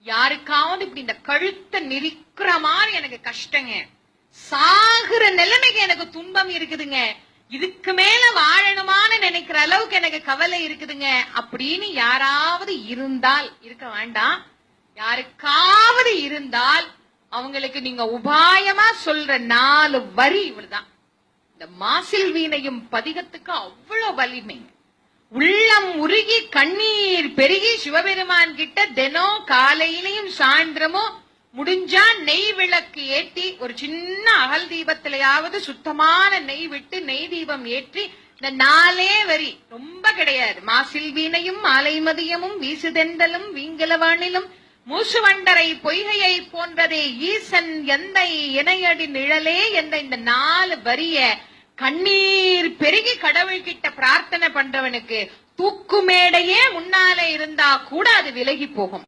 யாருக்காவது இப்படி இந்த கழுத்தை நெரிக்கிற மாதிரி எனக்கு கஷ்டங்க, சாகுற நிலைமைக்கு எனக்கு துன்பம் இருக்குதுங்க, இதுக்கு மேல வாழணுமான்னு நினைக்கிற அளவுக்கு எனக்கு கவலை இருக்குதுங்க அப்படின்னு யாராவது இருந்தால், இருக்க வேண்டாம், யாருக்காவது இருந்தால் அவங்களுக்கு நீங்க உபாயமா சொல்ற 4 வரி இவ்வளவுதான். இந்த மாசில் வீணையும் பதிகத்துக்கு அவ்வளவு வலிமை. உள்ளம் உருகி கண்ணீர் பெருகி சிவபெருமான் கிட்ட தினம் காலையிலையும் சாயந்திரமும் முடிஞ்சா நெய் விளக்கு ஏற்றி, ஒரு சின்ன அகல் தீபத்திலேயாவது சுத்தமான நெய் விட்டு நெய் தீபம் ஏற்றி இந்த 4 வரி, ரொம்ப கிடையாது. மாசில் வீணையும் மாலை மதியமும் வீசுதெந்தலும் வீங்கலவானிலும் மூசுவண்டரை பொய்கையை போன்றதே ஈசன் எந்தை இணையடி நிழலே என்ற இந்த 4 வரிய கண்ணீர் பெருகி கடவுள்கிட்ட பிரார்த்தனை பண்றவனுக்கு தூக்குமேடையே முன்னாலே இருந்தா கூட அது விலகி போகும்.